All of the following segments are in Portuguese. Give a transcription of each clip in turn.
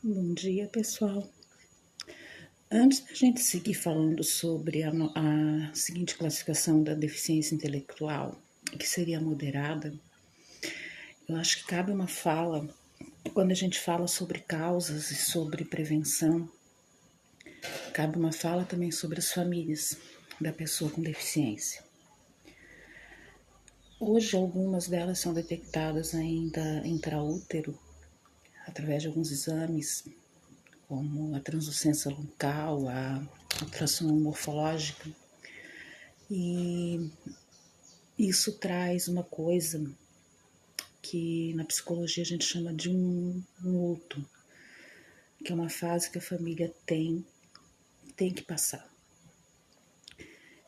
Bom dia, pessoal. Antes da gente seguir falando sobre a seguinte classificação da deficiência intelectual, que seria moderada, eu acho que cabe uma fala, quando a gente fala sobre causas e sobre prevenção, cabe uma fala também sobre as famílias da pessoa com deficiência. Hoje, algumas delas são detectadas ainda intraútero, através de alguns exames, como a translucência local, a ultrassom morfológica, e isso traz uma coisa que na psicologia a gente chama de um luto, que é uma fase que a família tem que passar.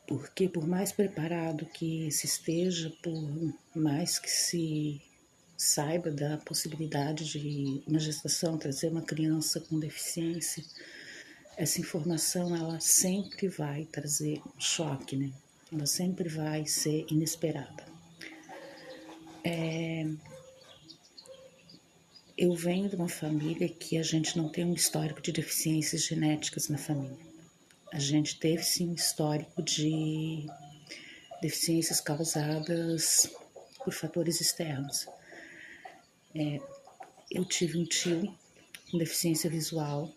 Porque por mais preparado que se esteja, por mais que se saiba da possibilidade de uma gestação trazer uma criança com deficiência, essa informação ela sempre vai trazer um choque, né? Ela sempre vai ser inesperada. Eu venho de uma família que a gente não tem um histórico de deficiências genéticas na família. A gente teve sim um histórico de deficiências causadas por fatores externos. Eu tive um tio com deficiência visual.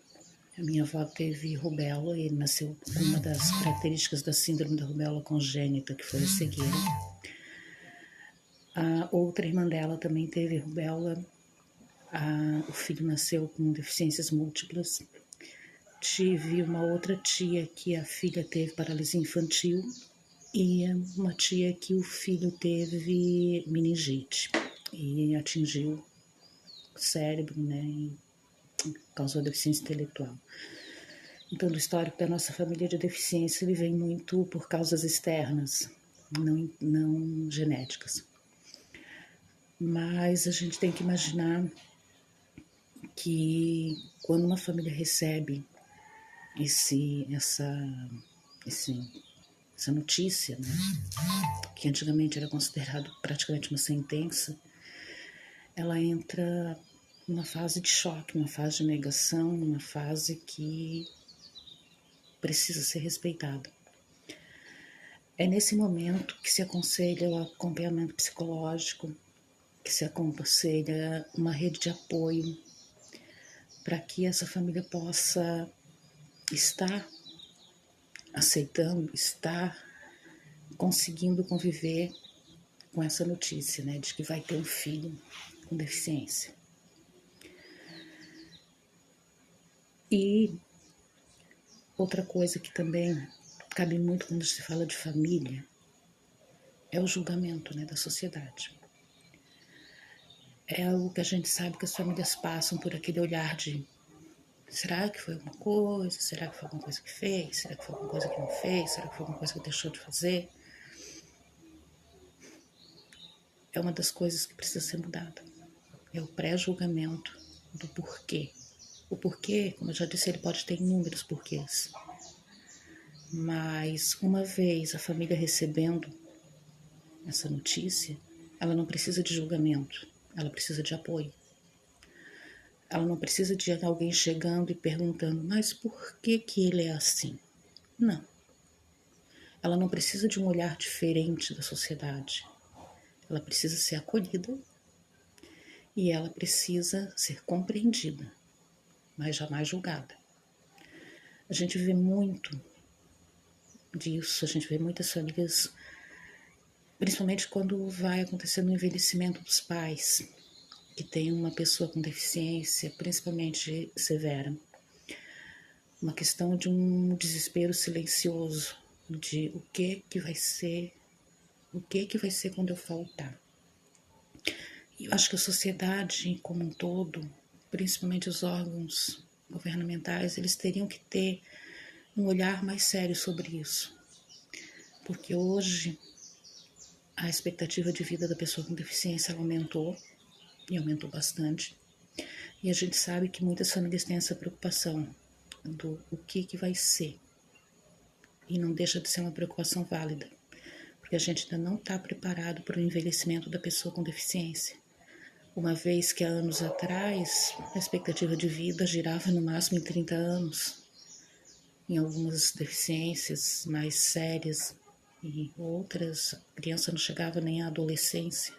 A minha avó teve rubéola e ele nasceu com uma das características da síndrome da rubéola congênita, que foi a cegueira. A outra irmã dela também teve rubéola. O filho nasceu com deficiências múltiplas. Tive uma outra tia que a filha teve paralisia infantil e uma tia que o filho teve meningite e atingiu o cérebro, né, e causou deficiência intelectual. Então, do histórico da nossa família de deficiência, ele vem muito por causas externas, não genéticas. Mas a gente tem que imaginar que quando uma família recebe essa notícia, né, que antigamente era considerado praticamente uma sentença, ela entra numa fase de choque, numa fase de negação, numa fase que precisa ser respeitada. É nesse momento que se aconselha o acompanhamento psicológico, que se aconselha uma rede de apoio para que essa família possa estar aceitando, estar conseguindo conviver com essa notícia, né, de que vai ter um filho com deficiência. E outra coisa que também cabe muito quando se fala de família é o julgamento, né, da sociedade. É algo que a gente sabe que as famílias passam por aquele olhar de: será que foi alguma coisa? Será que foi alguma coisa que fez? Será que foi alguma coisa que não fez? Será que foi alguma coisa que deixou de fazer? É uma das coisas que precisa ser mudada. É o pré-julgamento do porquê. O porquê, como eu já disse, ele pode ter inúmeros porquês. Mas uma vez a família recebendo essa notícia, ela não precisa de julgamento, ela precisa de apoio. Ela não precisa de alguém chegando e perguntando: mas por que ele é assim? Não. Ela não precisa de um olhar diferente da sociedade. Ela precisa ser acolhida e ela precisa ser compreendida, mas jamais julgada. A gente vê muito disso, a gente vê muitas famílias, principalmente quando vai acontecendo o envelhecimento dos pais, que tem uma pessoa com deficiência, principalmente severa. Uma questão de um desespero silencioso, de o que vai ser quando eu faltar. E eu acho que a sociedade como um todo, principalmente os órgãos governamentais, eles teriam que ter um olhar mais sério sobre isso. Porque hoje a expectativa de vida da pessoa com deficiência aumentou, e aumentou bastante. E a gente sabe que muitas famílias têm essa preocupação do o que vai ser. E não deixa de ser uma preocupação válida, porque a gente ainda não está preparado para o envelhecimento da pessoa com deficiência. uma vez que há anos atrás a expectativa de vida girava no máximo em 30 anos, em algumas deficiências mais sérias e outras, a criança não chegava nem à adolescência.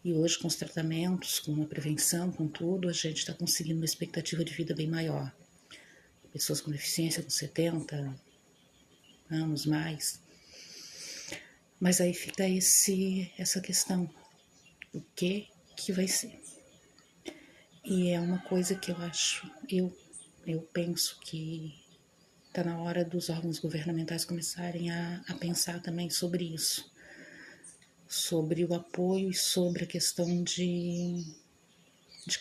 E hoje, com os tratamentos, com a prevenção, com tudo, a gente está conseguindo uma expectativa de vida bem maior. Pessoas com deficiência com 70 anos mais. Mas aí fica essa questão, o que vai ser? E é uma coisa que eu acho, eu penso que está na hora dos órgãos governamentais começarem a pensar também sobre isso, sobre o apoio e sobre a questão de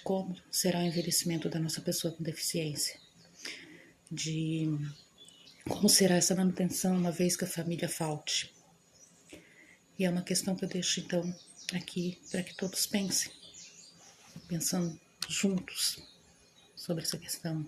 como será o envelhecimento da nossa pessoa com deficiência, de como será essa manutenção uma vez que a família falte. E é uma questão que eu deixo então aqui para que todos pensem, pensando juntos sobre essa questão.